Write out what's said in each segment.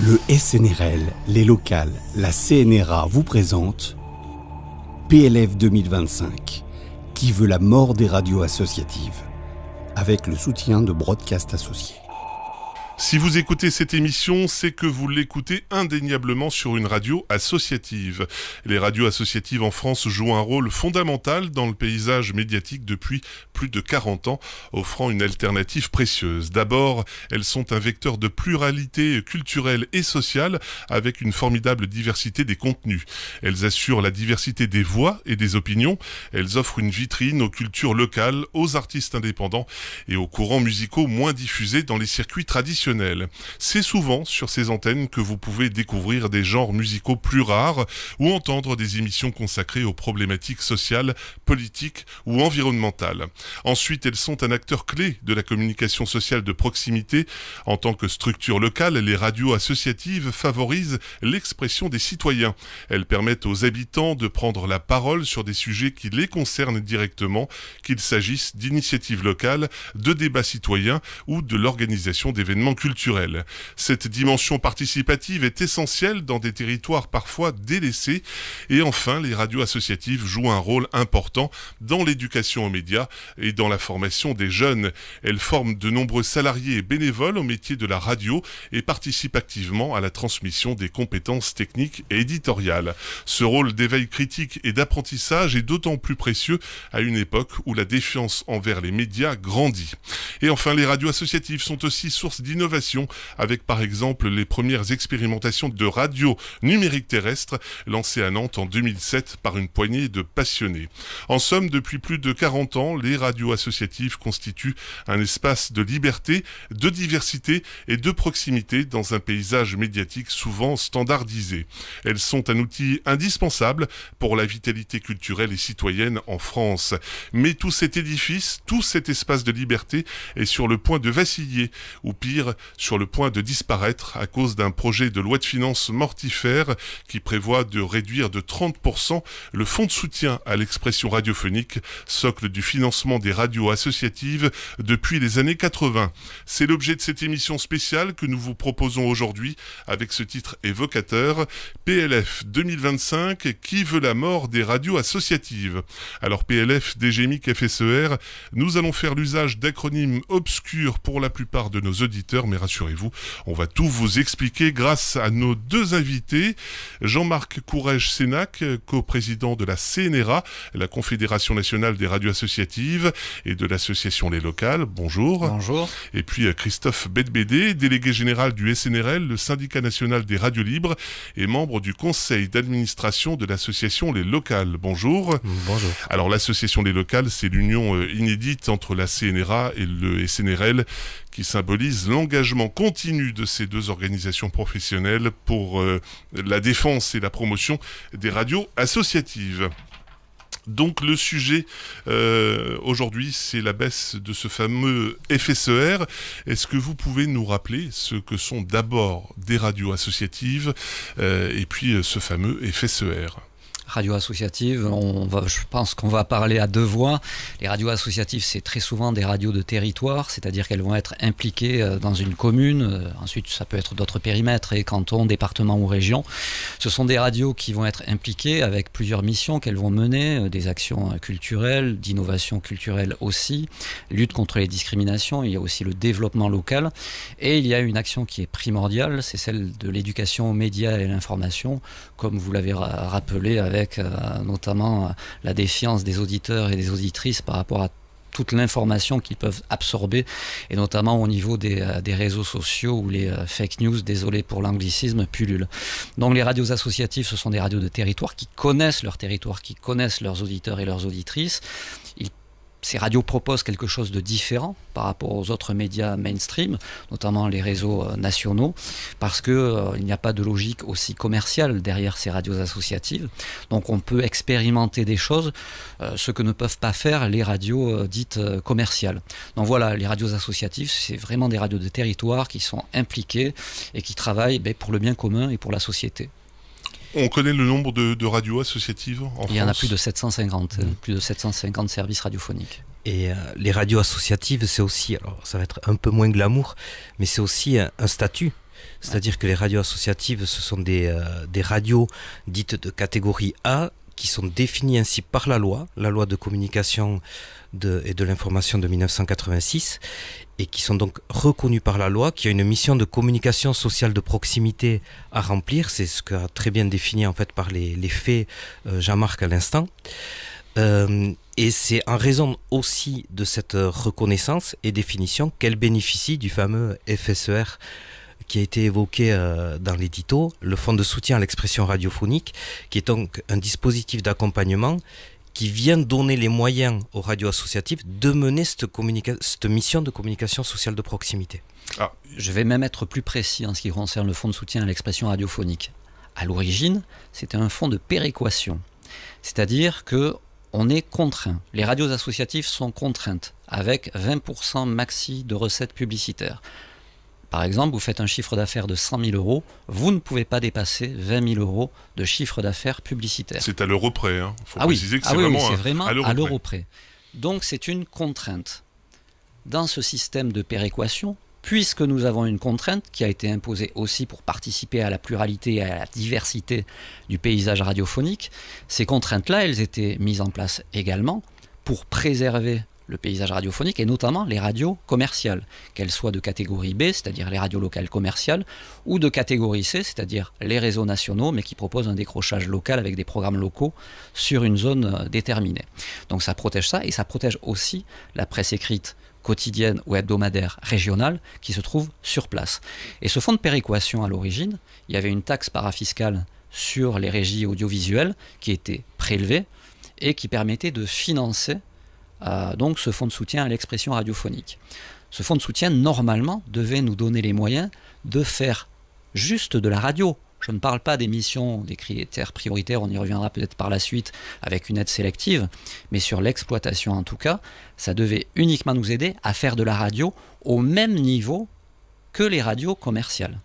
Le SNRL, les locales, la CNRA vous présentent PLF 2025, qui veut la mort des radios associatives, avec le soutien de Broadcast Associés. Si vous écoutez cette émission, c'est que vous l'écoutez indéniablement sur une radio associative. Les radios associatives en France jouent un rôle fondamental dans le paysage médiatique depuis plus de 40 ans, offrant une alternative précieuse. D'abord, elles sont un vecteur de pluralité culturelle et sociale avec une formidable diversité des contenus. Elles assurent la diversité des voix et des opinions. Elles offrent une vitrine aux cultures locales, aux artistes indépendants et aux courants musicaux moins diffusés dans les circuits traditionnels. C'est souvent sur ces antennes que vous pouvez découvrir des genres musicaux plus rares ou entendre des émissions consacrées aux problématiques sociales, politiques ou environnementales. Ensuite, elles sont un acteur clé de la communication sociale de proximité. En tant que structure locale, les radios associatives favorisent l'expression des citoyens. Elles permettent aux habitants de prendre la parole sur des sujets qui les concernent directement, qu'il s'agisse d'initiatives locales, de débats citoyens ou de l'organisation d'événements culturels. Cette dimension participative est essentielle dans des territoires parfois délaissés. Et enfin, les radios associatives jouent un rôle important dans l'éducation aux médias et dans la formation des jeunes. Elles forment de nombreux salariés et bénévoles au métier de la radio et participent activement à la transmission des compétences techniques et éditoriales. Ce rôle d'éveil critique et d'apprentissage est d'autant plus précieux à une époque où la défiance envers les médias grandit. Et enfin, les radios associatives sont aussi source d'innovation avec par exemple les premières expérimentations de radio numérique terrestre lancées à Nantes en 2007 par une poignée de passionnés. En somme, depuis plus de 40 ans, les radios associatives constituent un espace de liberté, de diversité et de proximité dans un paysage médiatique souvent standardisé. Elles sont un outil indispensable pour la vitalité culturelle et citoyenne en France. Mais tout cet édifice, tout cet espace de liberté est sur le point de vaciller, ou pire, sur le point de disparaître à cause d'un projet de loi de finances mortifère qui prévoit de réduire de 30% le fonds de soutien à l'expression radiophonique, socle du financement des radios associatives depuis les années 80. C'est l'objet de cette émission spéciale que nous vous proposons aujourd'hui avec ce titre évocateur, PLF 2025, qui veut la mort des radios associatives. Alors PLF, DGMIC, FSER, nous allons faire l'usage d'acronymes obscurs pour la plupart de nos auditeurs, mais rassurez-vous, on va tout vous expliquer grâce à nos deux invités. Jean-Marc Courrèges-Sénac, coprésident de la CNRA, la Confédération nationale des radios associatives, et de l'association Les Locales. Bonjour. Bonjour. Et puis Christophe Bedbédé, délégué général du SNRL, le syndicat national des radios libres, et membre du conseil d'administration de l'association Les Locales. Bonjour. Bonjour. Alors l'association Les Locales, c'est l'union inédite entre la CNRA et le SNRL qui symbolise l'engagement continu de ces deux organisations professionnelles pour la défense et la promotion des radios associatives. Donc le sujet aujourd'hui, c'est la baisse de ce fameux FSER. Est-ce que vous pouvez nous rappeler ce que sont d'abord des radios associatives et puis ce fameux FSER ? Radio associative, je pense qu'on va parler à deux voix. Les radios associatives, c'est très souvent des radios de territoire, c'est-à-dire qu'elles vont être impliquées dans une commune. Ensuite, ça peut être d'autres périmètres, et cantons, départements ou régions. Ce sont des radios qui vont être impliquées avec plusieurs missions qu'elles vont mener, des actions culturelles, d'innovation culturelle aussi, lutte contre les discriminations, il y a aussi le développement local. Et il y a une action qui est primordiale, c'est celle de l'éducation aux médias et à l'information, comme vous l'avez rappelé avec notamment la défiance des auditeurs et des auditrices par rapport à toute l'information qu'ils peuvent absorber, et notamment au niveau des réseaux sociaux où les fake news, désolé pour l'anglicisme, pullulent. Donc les radios associatives, ce sont des radios de territoire qui connaissent leur territoire, qui connaissent leurs auditeurs et leurs auditrices. Ces radios proposent quelque chose de différent par rapport aux autres médias mainstream, notamment les réseaux nationaux, parce qu'il n'y a pas de logique aussi commerciale derrière ces radios associatives. Donc on peut expérimenter des choses, ce que ne peuvent pas faire les radios dites commerciales. Donc voilà, les radios associatives, c'est vraiment des radios de territoire qui sont impliquées et qui travaillent pour le bien commun et pour la société. On connaît le nombre de radios associatives en France ? Il y en a plus de 750, plus de 750 services radiophoniques. Et les radios associatives, c'est aussi, alors ça va être un peu moins glamour, mais c'est aussi un statut. C'est-à-dire que les radios associatives, ce sont des radios dites de catégorie A, qui sont définies ainsi par la loi de communication et de l'information de 1986, et qui sont donc reconnues par la loi, qui a une mission de communication sociale de proximité à remplir. C'est ce qu'a très bien défini en fait par les faits Jean-Marc à l'instant. Et c'est en raison aussi de cette reconnaissance et définition qu'elle bénéficie du fameux FSER qui a été évoqué dans l'édito, le Fonds de soutien à l'expression radiophonique, qui est donc un dispositif d'accompagnement qui vient donner les moyens aux radios associatives de mener cette mission de communication sociale de proximité. Ah. Je vais même être plus précis en ce qui concerne le Fonds de soutien à l'expression radiophonique. À l'origine, c'était un fonds de péréquation, c'est-à-dire que on est contraint. Les radios associatives sont contraintes avec 20% maxi de recettes publicitaires. Par exemple, vous faites un chiffre d'affaires de 100 000 euros, vous ne pouvez pas dépasser 20 000 euros de chiffre d'affaires publicitaire. C'est à l'euro près, hein. Faut préciser que c'est vraiment à l'euro près. Donc c'est une contrainte. Dans ce système de péréquation, puisque nous avons une contrainte qui a été imposée aussi pour participer à la pluralité et à la diversité du paysage radiophonique, ces contraintes-là, elles étaient mises en place également pour préserver le paysage radiophonique et notamment les radios commerciales, qu'elles soient de catégorie B, c'est-à-dire les radios locales commerciales, ou de catégorie C, c'est-à-dire les réseaux nationaux, mais qui proposent un décrochage local avec des programmes locaux sur une zone déterminée. Donc ça protège ça, et ça protège aussi la presse écrite quotidienne ou hebdomadaire régionale qui se trouve sur place. Et ce fonds de péréquation, à l'origine, il y avait une taxe parafiscale sur les régies audiovisuelles qui était prélevée et qui permettait de financer donc ce fonds de soutien à l'expression radiophonique. Ce fonds de soutien, normalement, devait nous donner les moyens de faire juste de la radio. Je ne parle pas d'émissions, des critères prioritaires, on y reviendra peut-être par la suite avec une aide sélective, mais sur l'exploitation en tout cas, ça devait uniquement nous aider à faire de la radio au même niveau que les radios commerciales.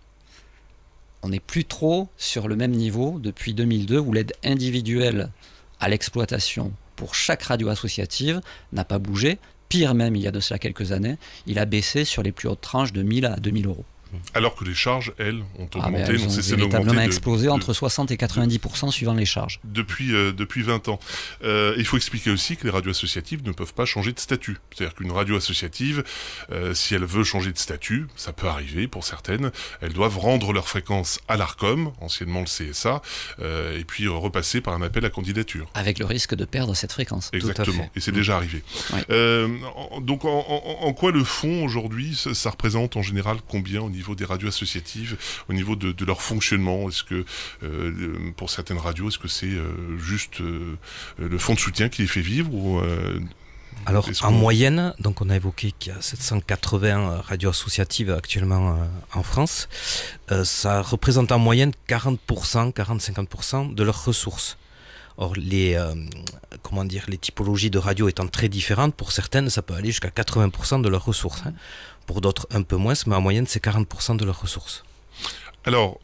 On n'est plus trop sur le même niveau depuis 2002 où l'aide individuelle à l'exploitation pour chaque radio associative n'a pas bougé. Pire même, il y a de cela quelques années, il a baissé sur les plus hautes tranches de 1 000 à 2 000 euros. Alors que les charges, elles, ont augmenté. Elles ont véritablement explosé entre 60 et 90% suivant les charges. Depuis 20 ans. Il faut expliquer aussi que les radios associatives ne peuvent pas changer de statut. C'est-à-dire qu'une radio associative, si elle veut changer de statut, ça peut arriver pour certaines, elles doivent rendre leur fréquence à l'ARCOM, anciennement le CSA, et puis repasser par un appel à candidature. Avec le risque de perdre cette fréquence. Exactement, et c'est déjà arrivé. Oui. Donc en quoi le fonds aujourd'hui, ça représente en général combien au niveau des radios associatives, au niveau de leur fonctionnement? Est-ce que pour certaines radios, est-ce que c'est juste le fonds de soutien qui les fait vivre ou, alors en moyenne, donc on a évoqué qu'il y a 780 radios associatives actuellement en France, ça représente en moyenne 40%, 40-50% de leurs ressources. Or, les typologies de radios étant très différentes, pour certaines, ça peut aller jusqu'à 80% de leurs ressources. Hein. Pour d'autres, un peu moins, mais en moyenne, c'est 40% de leurs ressources. Alors,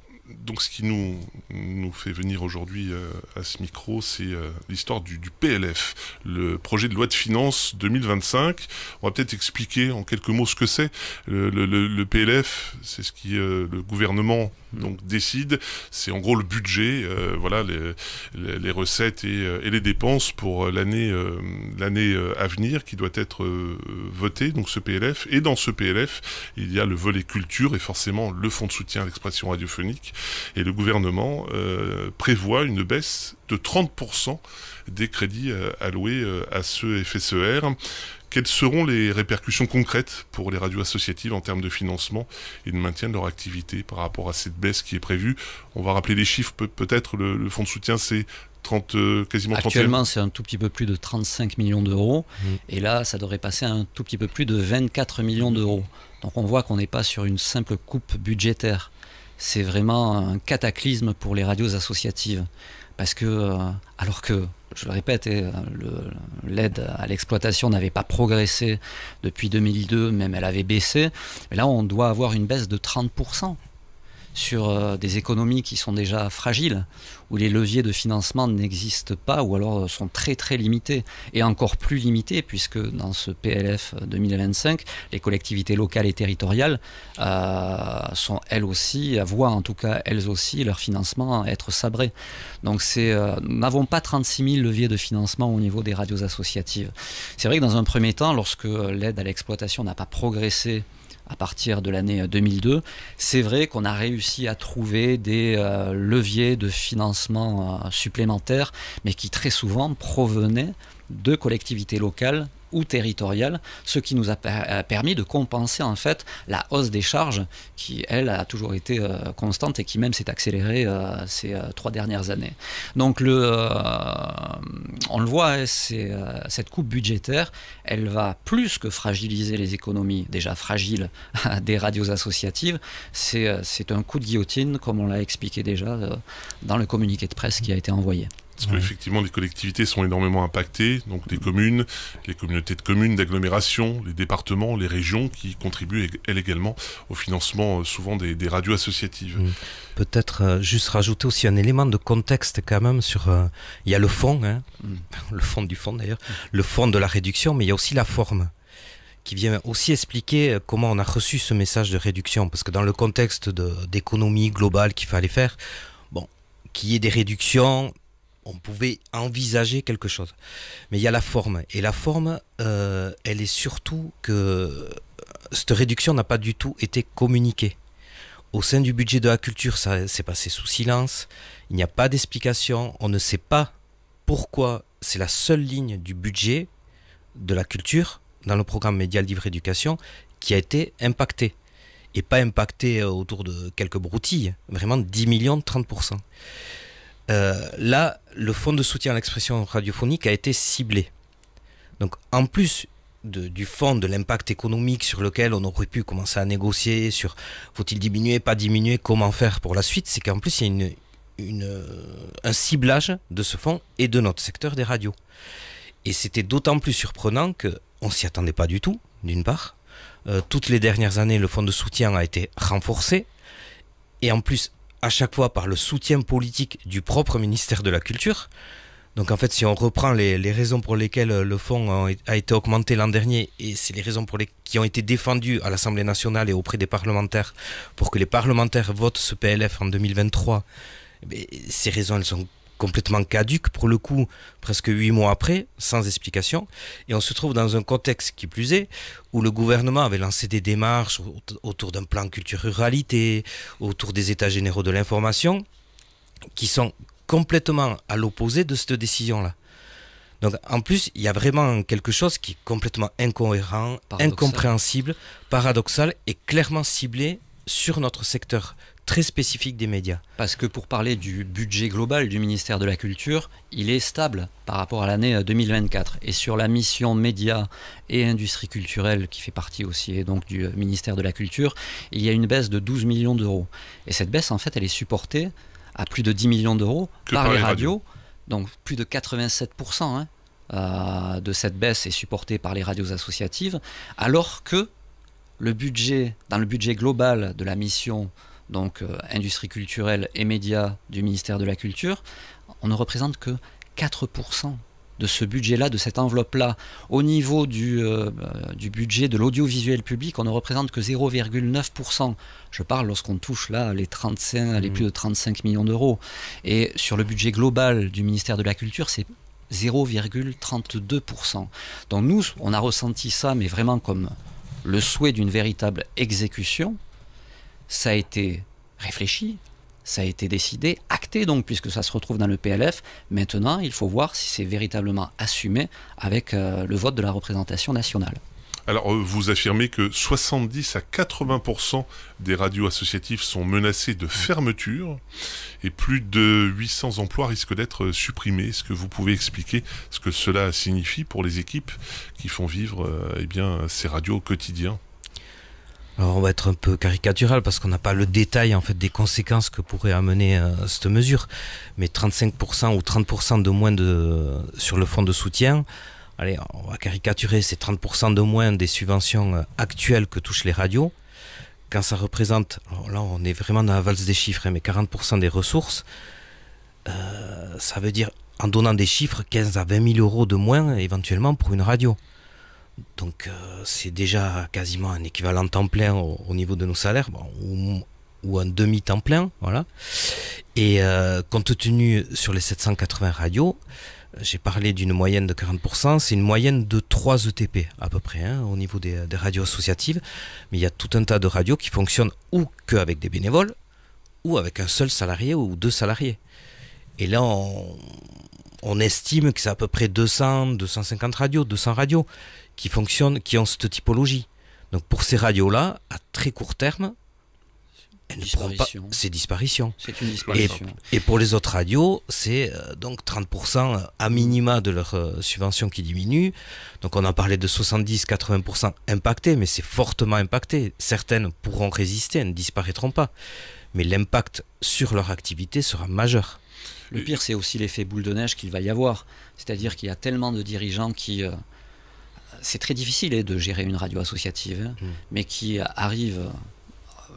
donc ce qui nous fait venir aujourd'hui à ce micro, c'est l'histoire du PLF, le projet de loi de finances 2025. On va peut-être expliquer en quelques mots ce que c'est. Le PLF, c'est ce qui le gouvernement donc décide. C'est en gros le budget, voilà, les recettes et les dépenses pour l'année à venir qui doit être votée. Donc ce PLF, et dans ce PLF, il y a le volet culture et forcément le fonds de soutien à l'expression radiophonique. Et le gouvernement prévoit une baisse de 30% des crédits alloués à ce FSER. Quelles seront les répercussions concrètes pour les radios associatives en termes de financement et de maintien de leur activité par rapport à cette baisse qui est prévue? On va rappeler les chiffres, peut-être le fonds de soutien, c'est quasiment 30. Actuellement, c'est un tout petit peu plus de 35 millions d'euros. Et là, ça devrait passer à un tout petit peu plus de 24 millions d'euros. Donc on voit qu'on n'est pas sur une simple coupe budgétaire. C'est vraiment un cataclysme pour les radios associatives. Parce que, alors que, je le répète, l'aide à l'exploitation n'avait pas progressé depuis 2002, même elle avait baissé, mais là on doit avoir une baisse de 30%. sur des économies qui sont déjà fragiles, où les leviers de financement n'existent pas ou alors sont très très limités, et encore plus limités puisque dans ce PLF 2025, les collectivités locales et territoriales sont elles aussi, voient en tout cas elles aussi leur financement être sabré. Donc nous n'avons pas 36 000 leviers de financement au niveau des radios associatives. C'est vrai que dans un premier temps, lorsque l'aide à l'exploitation n'a pas progressé à partir de l'année 2002, c'est vrai qu'on a réussi à trouver des leviers de financement supplémentaires, mais qui très souvent provenaient de collectivités locales ou territoriales, ce qui nous a permis de compenser en fait la hausse des charges qui, elle, a toujours été constante et qui même s'est accélérée ces 3 dernières années. Donc on le voit, hein, cette coupe budgétaire, elle va plus que fragiliser les économies déjà fragiles des radios associatives, c'est un coup de guillotine, comme on l'a expliqué déjà dans le communiqué de presse qui a été envoyé. Parce qu'effectivement, les collectivités sont énormément impactées, donc les communes, les communautés de communes, d'agglomération, les départements, les régions qui contribuent elles également au financement souvent des radios associatives. Peut-être juste rajouter aussi un élément de contexte quand même sur... il y a le fond, le fond du fond d'ailleurs, le fond de la réduction, mais il y a aussi la forme qui vient aussi expliquer comment on a reçu ce message de réduction. Parce que dans le contexte d'économie globale qu'il fallait faire, qu'il y ait des réductions... on pouvait envisager quelque chose. Mais il y a la forme. Et la forme, elle est surtout que cette réduction n'a pas du tout été communiquée. Au sein du budget de la culture, ça s'est passé sous silence. Il n'y a pas d'explication. On ne sait pas pourquoi c'est la seule ligne du budget de la culture dans le programme Média Livre Éducation qui a été impactée. Et pas impactée autour de quelques broutilles. Vraiment 10 millions, 30%. Là, le fonds de soutien à l'expression radiophonique a été ciblé. Donc, en plus du fonds de l'impact économique sur lequel on aurait pu commencer à négocier sur faut-il diminuer, pas diminuer, comment faire pour la suite, c'est qu'en plus, il y a un ciblage de ce fonds et de notre secteur des radios. Et c'était d'autant plus surprenant qu'on ne s'y attendait pas du tout, d'une part. Toutes les dernières années, le fonds de soutien a été renforcé. Et en plus, à chaque fois par le soutien politique du propre ministère de la Culture. Donc en fait, si on reprend les raisons pour lesquelles le fonds a été augmenté l'an dernier, et c'est les raisons qui ont été défendues à l'Assemblée nationale et auprès des parlementaires, pour que les parlementaires votent ce PLF en 2023, ces raisons, elles sont complètement caduques, pour le coup, presque 8 mois après, sans explication. Et on se trouve dans un contexte qui plus est, où le gouvernement avait lancé des démarches autour d'un plan culture-ruralité, autour des états généraux de l'information, qui sont complètement à l'opposé de cette décision-là. Donc en plus, il y a vraiment quelque chose qui est complètement incohérent, incompréhensible, paradoxal et clairement ciblé sur notre secteur très spécifique des médias. Parce que pour parler du budget global du ministère de la Culture, il est stable par rapport à l'année 2024. Et sur la mission médias et industrie culturelle, qui fait partie aussi donc, du ministère de la Culture, il y a une baisse de 12 millions d'euros. Et cette baisse, en fait, elle est supportée à plus de 10 millions d'euros par les radios. Donc plus de 87% de cette baisse est supportée par les radios associatives, alors que dans le budget global de la mission donc industrie culturelle et médias du ministère de la Culture, on ne représente que 4% de ce budget-là, de cette enveloppe-là. Au niveau du budget de l'audiovisuel public, on ne représente que 0,9%. Je parle lorsqu'on touche là les plus de 35 millions d'euros. Et sur le budget global du ministère de la Culture, c'est 0,32%. Donc nous, on a ressenti ça, mais vraiment comme le souhait d'une véritable exécution. Ça a été réfléchi, ça a été décidé, acté donc, puisque ça se retrouve dans le PLF. Maintenant, il faut voir si c'est véritablement assumé avec le vote de la représentation nationale. Alors, vous affirmez que 70 à 80% des radios associatives sont menacées de fermeture et plus de 800 emplois risquent d'être supprimés. Est-ce que vous pouvez expliquer ce que cela signifie pour les équipes qui font vivre ces radios au quotidien ? Alors on va être un peu caricatural parce qu'on n'a pas le détail en fait des conséquences que pourrait amener cette mesure, mais 35% ou 30% de moins sur le fonds de soutien, allez, on va caricaturer, c'est 30% de moins des subventions actuelles que touchent les radios. quand ça représente, alors là on est vraiment dans la valse des chiffres, mais 40% des ressources, ça veut dire, en donnant des chiffres, 15 à 20 000 euros de moins éventuellement pour une radio. Donc c'est déjà quasiment un équivalent temps plein au niveau de nos salaires, ou un demi-temps plein, voilà. Et compte tenu sur les 780 radios, j'ai parlé d'une moyenne de 40%, c'est une moyenne de 3 ETP à peu près, au niveau des radios associatives. Mais il y a tout un tas de radios qui fonctionnent ou qu'avec des bénévoles, ou avec un seul salarié ou 2 salariés. Et là, on estime que c'est à peu près 200, 250 radios, 200 radios qui fonctionnent, qui ont cette typologie. Donc pour ces radios-là, à très court terme, c'est disparition. C'est une disparition. Et pour les autres radios, c'est donc 30% à minima de leur subvention qui diminue. Donc on a parlé de 70-80% impactés, mais c'est fortement impacté. Certaines pourront résister, elles ne disparaîtront pas. Mais l'impact sur leur activité sera majeur. Le pire, c'est aussi l'effet boule de neige qu'il va y avoir. C'est-à-dire qu'il y a tellement de dirigeants qui... c'est très difficile de gérer une radio associative, mais qui arrivent,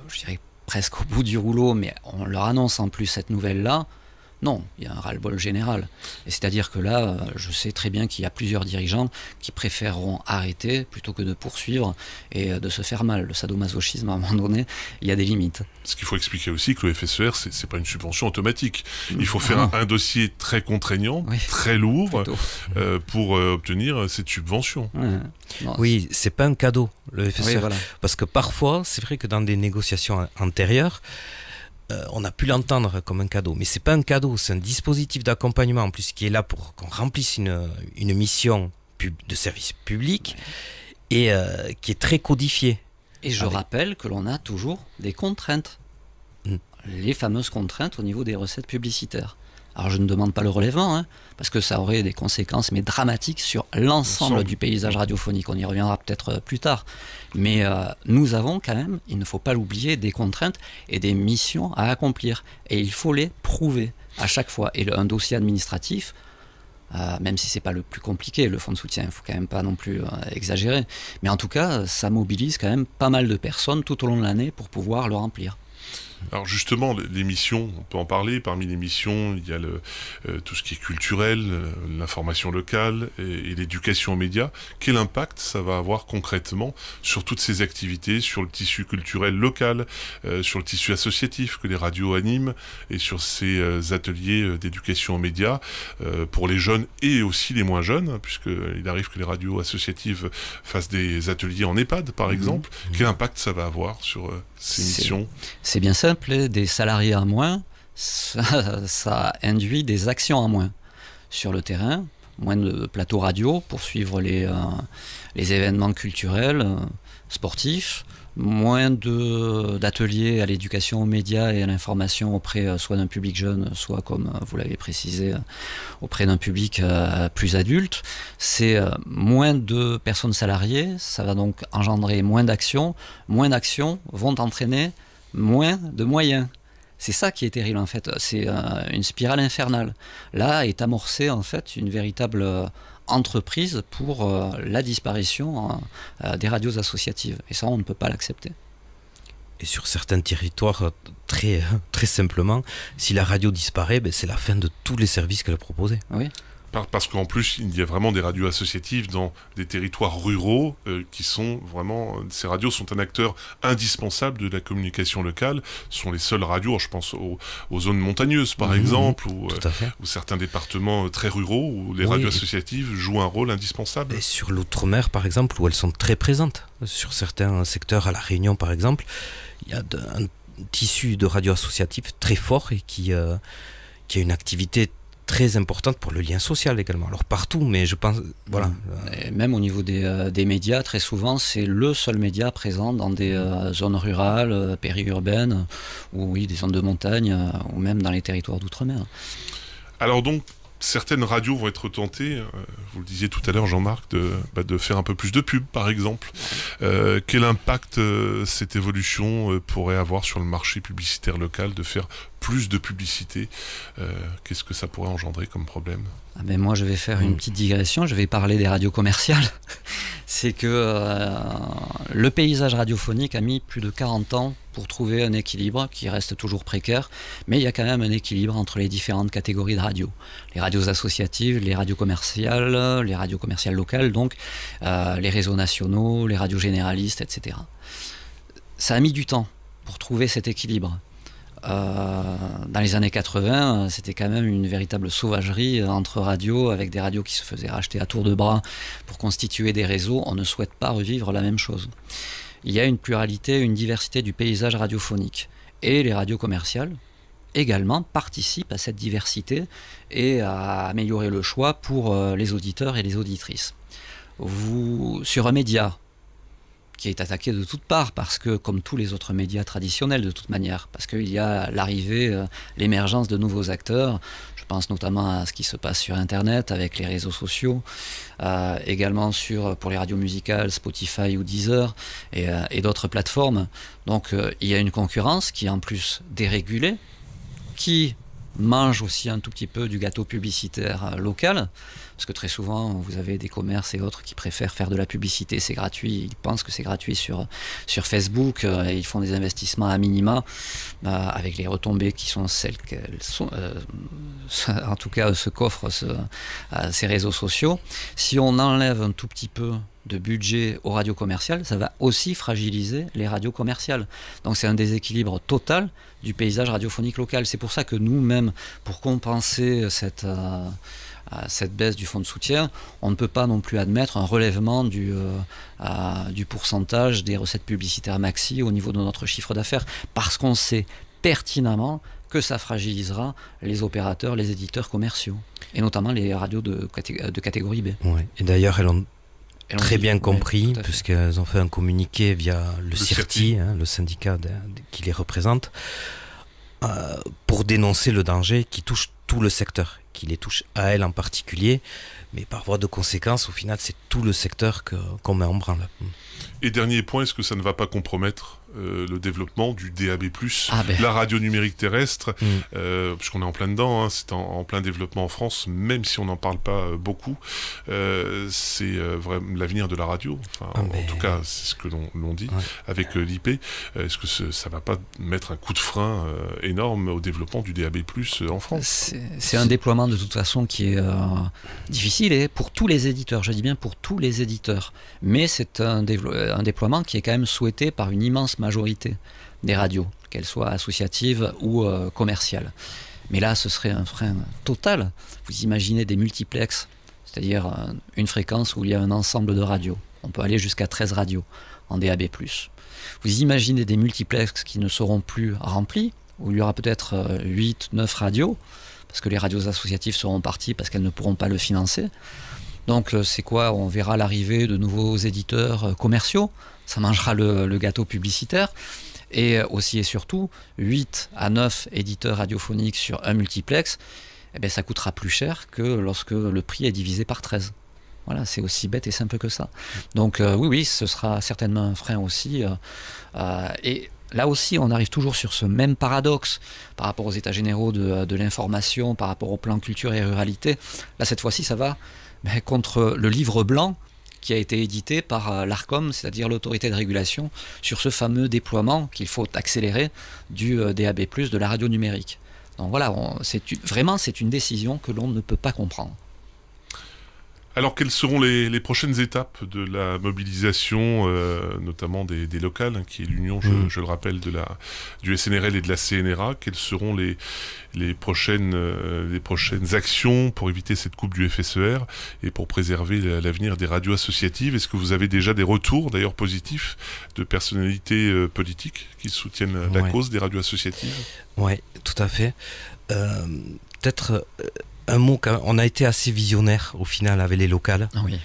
je dirais, presque au bout du rouleau, mais on leur annonce en plus cette nouvelle-là. Non, il y a un ras-le-bol général. Et c'est-à-dire que là, je sais très bien qu'il y a plusieurs dirigeants qui préféreront arrêter plutôt que de poursuivre et de se faire mal. Le sadomasochisme, à un moment donné, il y a des limites. Ce qu'il faut expliquer aussi, que le FSER, c'est pas une subvention automatique. Il faut faire un dossier très contraignant, très lourd, pour obtenir cette subvention. Oui, c'est pas un cadeau, le FSER. Voilà. Parce que parfois, c'est vrai que dans des négociations antérieures, on a pu l'entendre comme un cadeau, mais c'est pas un cadeau, c'est un dispositif d'accompagnement en plus qui est là pour qu'on remplisse une mission de service public et qui est très codifié. Et je rappelle que l'on a toujours des contraintes, les fameuses contraintes au niveau des recettes publicitaires. Alors je ne demande pas le relèvement, parce que ça aurait des conséquences mais dramatiques sur l'ensemble du paysage radiophonique. On y reviendra peut-être plus tard. Mais nous avons quand même, il ne faut pas l'oublier, des contraintes et des missions à accomplir. Et il faut les prouver à chaque fois. Et un dossier administratif, même si ce n'est pas le plus compliqué, le fonds de soutien, il ne faut quand même pas non plus exagérer. Mais en tout cas, ça mobilise quand même pas mal de personnes tout au long de l'année pour pouvoir le remplir. Alors justement, les missions, on peut en parler. Parmi les missions, il y a tout ce qui est culturel, l'information locale et l'éducation aux médias. Quel impact ça va avoir concrètement sur toutes ces activités, sur le tissu culturel local, sur le tissu associatif que les radios animent et sur ces ateliers d'éducation aux médias pour les jeunes et aussi les moins jeunes, puisqu'il arrive que les radios associatives fassent des ateliers en EHPAD, par exemple. Quel impact ça va avoir sur ces missions ? C'est bien simple, des salariés en moins, ça induit des actions en moins sur le terrain, moins de plateaux radio pour suivre les événements culturels, sportifs, moins d'ateliers à l'éducation aux médias et à l'information auprès soit d'un public jeune, soit, comme vous l'avez précisé, auprès d'un public plus adulte. C'est moins de personnes salariées, ça va donc engendrer moins d'actions vont entraîner moins de moyens. C'est ça qui est terrible en fait, c'est une spirale infernale. Là est amorcée en fait une véritable entreprise pour la disparition des radios associatives. Et ça, on ne peut pas l'accepter. Et sur certains territoires, très, très simplement, si la radio disparaît, c'est la fin de tous les services qu'elle proposait. Oui. Parce qu'en plus, il y a vraiment des radios associatives dans des territoires ruraux qui sont vraiment... Ces radios sont un acteur indispensable de la communication locale. Ce sont les seules radios, je pense aux zones montagneuses par exemple, ou certains départements très ruraux où les radios associatives jouent un rôle indispensable. Et sur l'outre-mer par exemple, où elles sont très présentes. Sur certains secteurs, à La Réunion par exemple, il y a un tissu de radios associatives très fort et qui a une activité très importante pour le lien social également. Alors partout, mais je pense... voilà. Et même au niveau des médias, très souvent, c'est le seul média présent dans des zones rurales, périurbaines, ou des zones de montagne, ou même dans les territoires d'outre-mer. Alors donc, certaines radios vont être tentées, vous le disiez tout à l'heure Jean-Marc, de faire un peu plus de pub par exemple. Quel impact cette évolution pourrait avoir sur le marché publicitaire local de faire plus de publicité? Qu'est-ce que ça pourrait engendrer comme problème? Moi je vais faire une petite digression, je vais parler des radios commerciales. c'est que le paysage radiophonique a mis plus de 40 ans pour trouver un équilibre qui reste toujours précaire, mais il y a quand même un équilibre entre les différentes catégories de radios. Les radios associatives, les radios commerciales locales, donc les réseaux nationaux, les radios généralistes, etc. Ça a mis du temps pour trouver cet équilibre. Dans les années 80, c'était quand même une véritable sauvagerie entre radios, avec des radios qui se faisaient racheter à tour de bras pour constituer des réseaux. On ne souhaite pas revivre la même chose. Il y a une pluralité, une diversité du paysage radiophonique. Et les radios commerciales également participent à cette diversité et à améliorer le choix pour les auditeurs et les auditrices. Sur un média qui est attaqué de toutes parts, parce que, comme tous les autres médias traditionnels de toute manière, parce qu'il y a l'arrivée, l'émergence de nouveaux acteurs. Je pense notamment à ce qui se passe sur Internet avec les réseaux sociaux, également pour les radios musicales, Spotify ou Deezer et d'autres plateformes. Donc il y a une concurrence qui est en plus dérégulée, qui mange aussi un tout petit peu du gâteau publicitaire local, parce que très souvent vous avez des commerces et autres qui préfèrent faire de la publicité, c'est gratuit, ils pensent que c'est gratuit sur Facebook, et ils font des investissements à minima, avec les retombées qui sont celles qu'elles sont, en tout cas ce qu'offrent ces réseaux sociaux. Si on enlève un tout petit peu de budget aux radios commerciales, ça va aussi fragiliser les radios commerciales. Donc c'est un déséquilibre total du paysage radiophonique local. C'est pour ça que nous-mêmes, pour compenser cette baisse du fonds de soutien, on ne peut pas non plus admettre un relèvement du pourcentage des recettes publicitaires maxi au niveau de notre chiffre d'affaires, parce qu'on sait pertinemment que ça fragilisera les opérateurs, les éditeurs commerciaux, et notamment les radios de catégorie B. Ouais. Et d'ailleurs, elles ont très bien compris, puisqu'elles ont fait un communiqué via le CIRTI, le syndicat qui les représente, pour dénoncer le danger qui touche tout le secteur, qui les touche à elles en particulier, mais par voie de conséquence, au final, c'est tout le secteur qu'on met en branle. Et dernier point, est-ce que ça ne va pas compromettre le développement du DAB+, ben. La radio numérique terrestre, puisqu'on est en plein dedans, c'est en plein développement en France, même si on n'en parle pas beaucoup, c'est vraiment l'avenir de la radio, en tout cas c'est ce que l'on dit, avec l'IP. Est-ce que ça va pas mettre un coup de frein énorme au développement du DAB+, en France? C'est un déploiement de toute façon qui est difficile, pour tous les éditeurs, je dis bien pour tous les éditeurs, mais c'est un déploiement qui est quand même souhaité par une immense majorité des radios, qu'elles soient associatives ou commerciales. Mais là, ce serait un frein total. Vous imaginez des multiplexes, c'est-à-dire une fréquence où il y a un ensemble de radios. On peut aller jusqu'à 13 radios en DAB+. Vous imaginez des multiplexes qui ne seront plus remplis, où il y aura peut-être 8, 9 radios, parce que les radios associatives seront parties parce qu'elles ne pourront pas le financer. Donc c'est quoi? On verra l'arrivée de nouveaux éditeurs commerciaux, ça mangera le gâteau publicitaire, et aussi et surtout 8 à 9 éditeurs radiophoniques sur un multiplex, ça coûtera plus cher que lorsque le prix est divisé par 13. Voilà, c'est aussi bête et simple que ça. Donc oui, ce sera certainement un frein aussi. Et là aussi, on arrive toujours sur ce même paradoxe par rapport aux états généraux de l'information, par rapport au plan culture et ruralité. Là, cette fois-ci, ça va contre le livre blanc qui a été édité par l'ARCOM, c'est-à-dire l'autorité de régulation, sur ce fameux déploiement qu'il faut accélérer du DAB+, de la radio numérique. Donc voilà, c'est une décision que l'on ne peut pas comprendre. Alors, quelles seront les prochaines étapes de la mobilisation, notamment des locales, qui est l'union, je le rappelle, du SNRL et de la CNRA? Quelles seront les prochaines actions pour éviter cette coupe du FSER et pour préserver l'avenir des radios associatives? Est-ce que vous avez déjà des retours, d'ailleurs positifs, de personnalités politiques qui soutiennent la cause des radios associatives? Oui, tout à fait. Peut-être... un mot, on a été assez visionnaire au final avec les locales. Oui.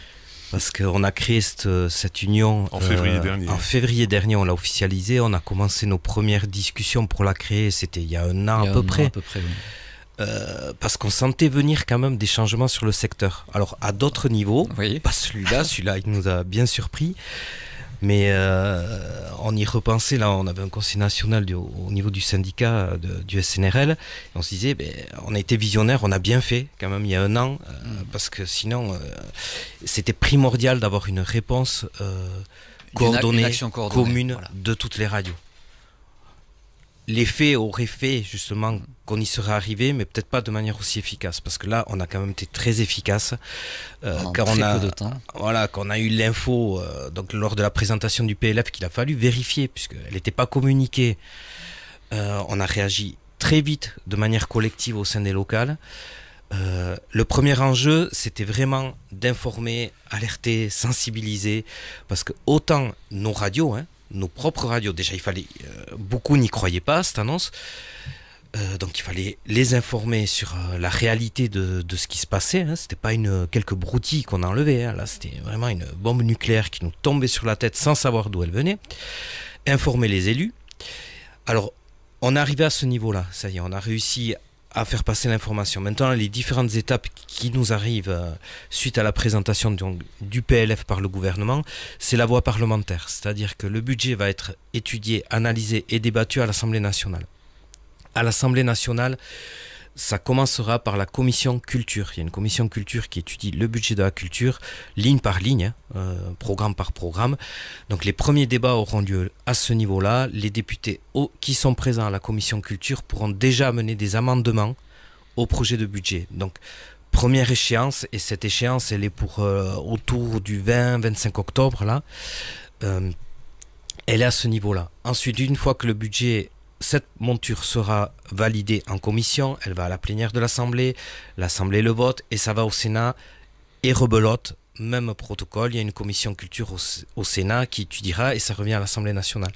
Parce qu'on a créé cette union en février dernier. En février dernier, on l'a officialisé. On a commencé nos premières discussions pour la créer. C'était il y a un an à peu près. Oui. Parce qu'on sentait venir quand même des changements sur le secteur. Alors à d'autres niveaux, pas celui-là il nous a bien surpris. Mais on y repensait, là, on avait un conseil national au niveau du syndicat du SNRL, et on se disait, on a été visionnaire, on a bien fait quand même il y a un an, parce que sinon, c'était primordial d'avoir une réponse coordonnée, commune, voilà, de toutes les radios. L'effet aurait fait justement qu'on y serait arrivé, mais peut-être pas de manière aussi efficace, parce que là, on a quand même été très efficace. Quand on a, peu de temps. Voilà, quand on a eu l'info donc lors de la présentation du PLF qu'il a fallu vérifier, puisqu'elle n'était pas communiquée, on a réagi très vite, de manière collective au sein des locales. Le premier enjeu, c'était vraiment d'informer, alerter, sensibiliser, parce que autant nos radios, nos propres radios, déjà il fallait, beaucoup n'y croyaient pas à cette annonce, donc il fallait les informer sur la réalité de ce qui se passait, c'était pas quelques broutilles qu'on a enlevées, là c'était vraiment une bombe nucléaire qui nous tombait sur la tête sans savoir d'où elle venait, informer les élus. Alors on est arrivé à ce niveau-là, ça y est, on a réussi à faire passer l'information. Maintenant, les différentes étapes qui nous arrivent suite à la présentation du PLF par le gouvernement, c'est la voie parlementaire. C'est-à-dire que le budget va être étudié, analysé et débattu à l'Assemblée nationale. À l'Assemblée nationale, ça commencera par la commission culture. Il y a une commission culture qui étudie le budget de la culture, ligne par ligne, programme par programme. Donc les premiers débats auront lieu à ce niveau-là. Les députés qui sont présents à la commission culture pourront déjà mener des amendements au projet de budget. Donc première échéance, et cette échéance elle est pour autour du 20-25 octobre là. Elle est à ce niveau-là. Ensuite, une fois que le budget, cette monture sera validée en commission, elle va à la plénière de l'Assemblée le vote, et ça va au Sénat, et rebelote, même protocole, il y a une commission culture au Sénat qui étudiera, et ça revient à l'Assemblée nationale.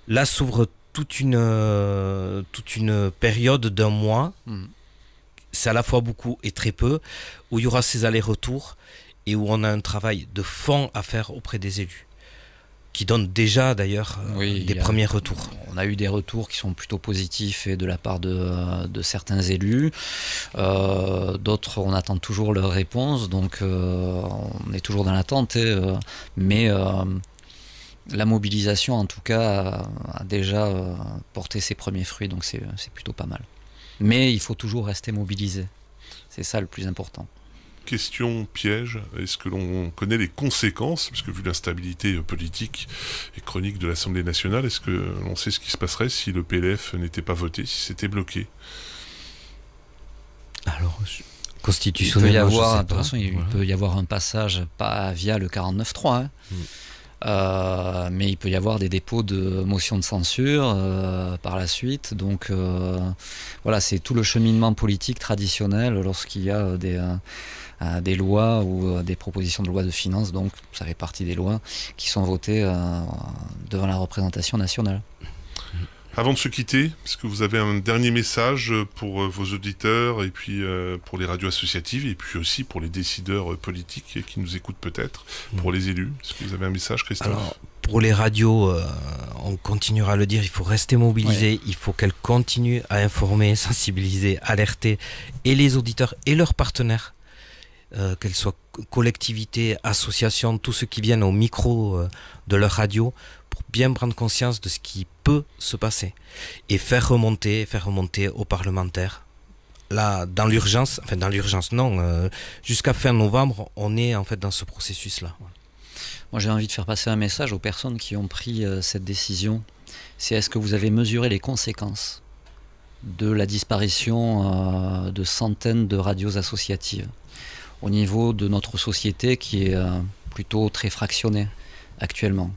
Là s'ouvre toute une période d'un mois, c'est à la fois beaucoup et très peu, où il y aura ces allers-retours, et où on a un travail de fond à faire auprès des élus, qui donne déjà d'ailleurs des premiers retours. On a eu des retours qui sont plutôt positifs et de la part de certains élus. D'autres, on attend toujours leur réponse, donc on est toujours dans l'attente. Mais la mobilisation, en tout cas, a déjà porté ses premiers fruits, donc c'est plutôt pas mal. Mais il faut toujours rester mobilisé. C'est ça le plus important. Question piège, est-ce que l'on connaît les conséquences, parce que vu l'instabilité politique et chronique de l'Assemblée nationale, est-ce que l'on sait ce qui se passerait si le PLF n'était pas voté, si c'était bloqué? Alors, constitutionnellement, de toute façon, il peut y avoir un passage, pas via le 49.3, mais il peut y avoir des dépôts de motions de censure par la suite. Donc voilà, c'est tout le cheminement politique traditionnel lorsqu'il y a des lois ou des propositions de loi de finances, donc ça fait partie des lois qui sont votées devant la représentation nationale. Avant de se quitter, est-ce que vous avez un dernier message pour vos auditeurs et puis pour les radios associatives et puis aussi pour les décideurs politiques qui nous écoutent peut-être, pour les élus? Est-ce que vous avez un message, Christophe? Alors, pour les radios, on continuera à le dire, il faut rester mobilisé, il faut qu'elles continuent à informer, sensibiliser, alerter, et les auditeurs et leurs partenaires, qu'elles soient collectivités, associations, tous ceux qui viennent au micro de leur radio, pour bien prendre conscience de ce qui peut se passer et faire remonter aux parlementaires. Là, jusqu'à fin novembre, on est en fait dans ce processus-là. Moi, j'ai envie de faire passer un message aux personnes qui ont pris cette décision. C'est: est-ce que vous avez mesuré les conséquences de la disparition de centaines de radios associatives au niveau de notre société qui est plutôt très fractionnée actuellement?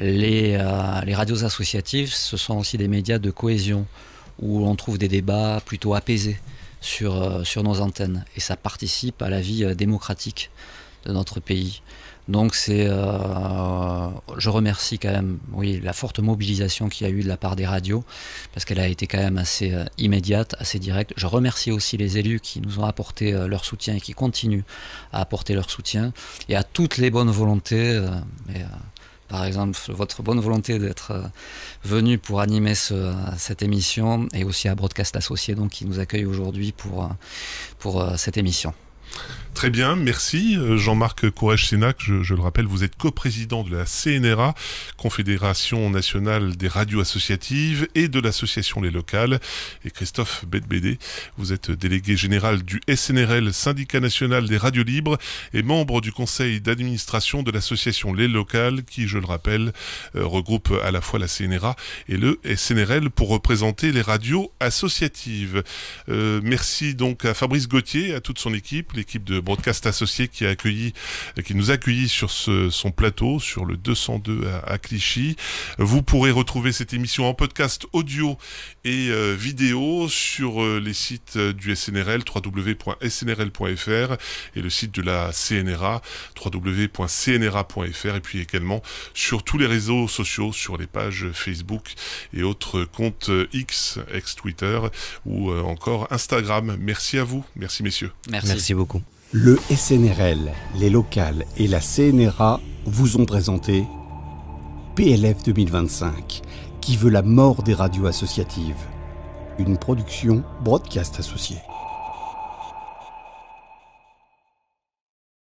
Les radios associatives, ce sont aussi des médias de cohésion où on trouve des débats plutôt apaisés sur nos antennes, et ça participe à la vie démocratique de notre pays. Donc je remercie quand même la forte mobilisation qu'il y a eu de la part des radios, parce qu'elle a été quand même assez immédiate, assez directe. Je remercie aussi les élus qui nous ont apporté leur soutien et qui continuent à apporter leur soutien, et à toutes les bonnes volontés. Par exemple, votre bonne volonté d'être venu pour animer cette émission, et aussi à Broadcast Associé, donc, qui nous accueille aujourd'hui pour cette émission. Très bien, merci Jean-Marc Courrèges-Sénac. Je le rappelle, vous êtes coprésident de la CNRA, Confédération nationale des radios associatives, et de l'association Les Locales. Et Christophe Bedbédé, vous êtes délégué général du SNRL, Syndicat national des radios libres, et membre du conseil d'administration de l'association Les Locales, qui, je le rappelle, regroupe à la fois la CNRA et le SNRL pour représenter les radios associatives. Merci donc à Fabrice Gauthier, à toute son équipe, l'équipe de Broadcast Associé qui nous a accueillis sur son plateau, sur le 202 à Clichy. Vous pourrez retrouver cette émission en podcast audio et vidéo sur les sites du SNRL, www.snrl.fr, et le site de la CNRA, www.cnra.fr, et puis également sur tous les réseaux sociaux, sur les pages Facebook et autres comptes X, ex-Twitter, ou encore Instagram. Merci à vous. Merci messieurs. Merci beaucoup. Le SNRL, les Locales et la CNRA vous ont présenté PLF 2025, qui veut la mort des radios associatives. Une production Broadcast Associé.